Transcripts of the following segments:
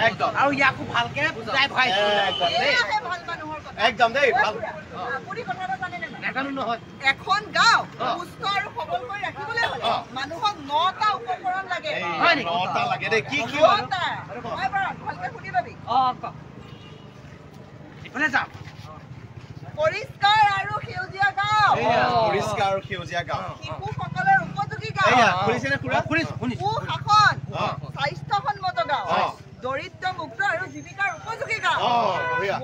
একদম আৰু ইয়াকো ভালকে বুজাই ভাই একদম দেই ভাল আপুনি কথা এটা জানে নে নাজানো নহয় এখন গাঁও সুস্থ আৰু সবল কৰি ৰাখিবলৈ হ'লে মানুহক 9টা উপকৰণ লাগে হয় নেকি 9টা লাগে দেই কি কি ভালকে শুনি পাবি ইফালে যাম পৰিষ্কাৰ আৰু সেউজীয়া গাঁও পৰিষ্কাৰ আৰু সেউজীয়া গাঁও শিশুসকলৰ উপযোগী গাঁও এয়া শুনিছেনে খুৰা সুশাসন স্বাস্থ্যসন্মত গাঁও দৰিদ্ৰ মুক্ত আৰু জীৱিকাৰ উপযোগী গাঁও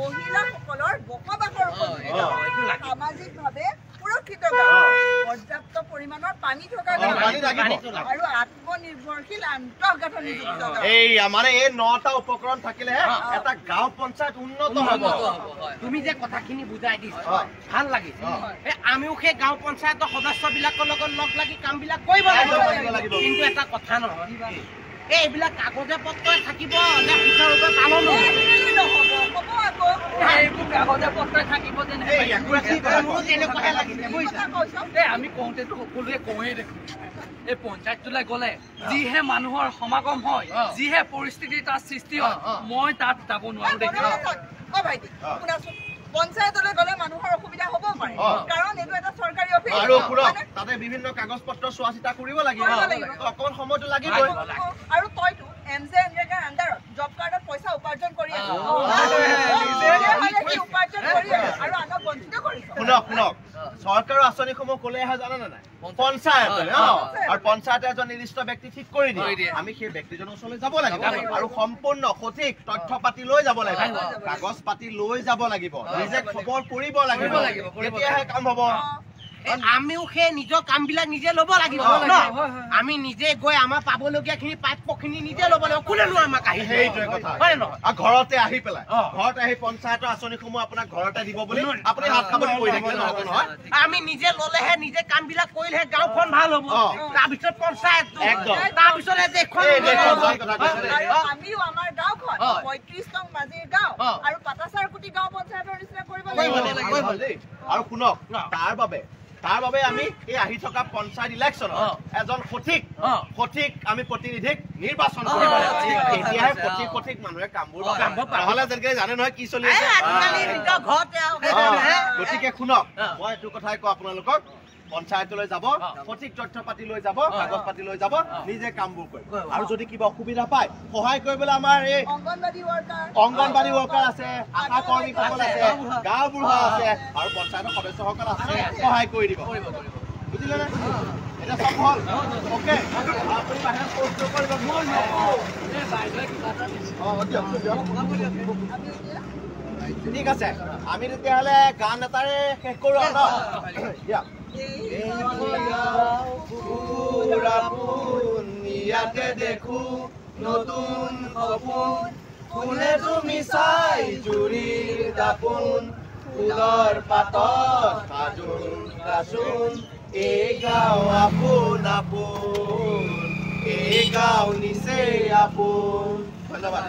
মহিলাসকলৰ বসবাসৰ উপযোগী গাঁও সামাজিকভাৱে সুৰক্ষিত গাঁও পৰ্যাপ্ত পৰিমাণৰ পানী থকা গাঁও আৰু আত্মনিৰ্ভৰশীল আন্তঃগাঁথনিযুক্ত গাঁও এইয়া মানে এই 9টা উপকৰণ থাকিলেহে এটা গাঁও পঞ্চায়ত উন্নত হ'ব তুমি যে কথাখিনি বুজাই দিছা ভাল লাগিছে আমিও সেই গাঁও পঞ্চায়তৰ সদস্যবিলাকৰ লগত লগ লাগি কামবিলাক কৰিব লাগিব কিন্তু এটা কথা নহয় এইবিলাক কাগজে পত্ৰই থাকিব নে সুচাৰুৰূপে পালন এইবোৰ কাগজে পত্ৰই থাকিব যেন তেনেকুৱাহে লাগিছে বুজিছা আমি কওঁতেতো সকলোৱে কওঁৱেই দেখোন এই পঞ্চায়তটোলৈ গ'লে যিহে মানুহৰ সমাগম হয় যিহে পৰিস্থিতি তাত সৃষ্টি হয় মই তাত যাব নোৱাৰো দেখি ভাইটি শুনাচোন পঞ্চায়তলৈ গ'লে মানুহৰ অসুবিধা হ'ব পাৰে কাৰণ এইটো এটা চৰকাৰী অফিচ আৰু তাতে বিভিন্ন কাগজ পত্ৰ চোৱা চিতা কৰিব লাগিব অকণ সময়টো লাগিবই আৰু তইতো এমজে এনৰেগাৰ আণ্ডাৰত জব কাৰ্ডত পইচা উপাৰ্জন কৰি আছ আৰু আনক বঞ্চিত কৰিছ শুনক চৰকাৰৰ আঁচনিসমূহ ক'লে আহে জানে নে নাই পঞ্চায়তে আৰু পঞ্চায়তে এজন নিৰ্দিষ্ট ব্যক্তি ঠিক কৰি দিয়ে আমি সেই ব্যক্তিজনৰ ওচৰলৈ যাব লাগিব আৰু সম্পূৰ্ণ সঠিক তথ্য পাতি লৈ যাব লাগিব কাগজ পাতি লৈ যাব লাগিব নিজে খবৰ কৰিব লাগিব তেতিয়াহে কাম হ'ব আমিও সেই নিজৰ কামবিলাক নিজে ল'ব লাগিব আমি নিজে গৈ আমাৰ পাবলগীয়াখিনি প্ৰাপ্যখিনি নিজে ল'ব লাগিব কোনেনো আমাক আহি সেইটোৱে কথা হয় নহয় আৰু ঘৰতে আহি পেলাই ঘৰতে আহি পঞ্চায়তৰ আঁচনিসমূহ আপোনাক ঘৰতে দিব বুলি আপুনি হাত খাবলৈ কৰি থাকিলে নহ'ব নহয় আমি নিজে ল'লেহে নিজে কামবিলাক কৰিলেহে গাঁওখন ভাল হ'ব তাৰপিছত পঞ্চায়তটো তাৰপিছত দেশখন আমিও আমাৰ গাঁওখন ৩৫ নং মাজিৰ গাঁও আৰু পাটাচাৰকুটি গাঁও পঞ্চায়তৰ নিচিনা কৰিব লাগিব আৰু শুনক তাৰ বাবে আমি এই আহি থকা পঞ্চায়ত ইলেকশ্যনত এজন সঠিক আমি প্ৰতিনিধিক নিৰ্বাচন কৰিব লাগিব তেতিয়াহে সঠিক মানুহে কামবোৰ নহ'লে যেনেকৈ জানে নহয় কি চলি আছে গতিকে শুনক মই এইটো কথাই কওঁ আপোনালোকক পঞ্চায়তলৈ যাব সঠিক তথ্য পাতি লৈ যাব কাগজ পাতি লৈ যাব নিজে কামবোৰ কৰিব আৰু যদি কিবা অসুবিধা পায় সহায় কৰিবলৈ আমাৰ এই অংগনবাড়ী ৱৰ্কাৰ আছে আশা কৰ্মীসকল আছে গাঁওবুঢ়া আছে আৰু পঞ্চায়তৰ সদস্যসকল আছে সহায় কৰি দিব বুজিলে নে এটা সব হল ওকে আপুনি বাহিৰত পোষ্ট কৰিব ঠিক আছে আমি তেতিয়াহ'লে গান এটাৰে শেষ কৰোঁ ইয়াতে দেখো নতুন সপোন ফুলে তুমি চাই জুৰিৰ দাপোন ফুলৰ পাতত সাজোন কাচোন এই গাঁও আপোন আপোন এই গাঁও নিচেই আপোন ধন্যবাদ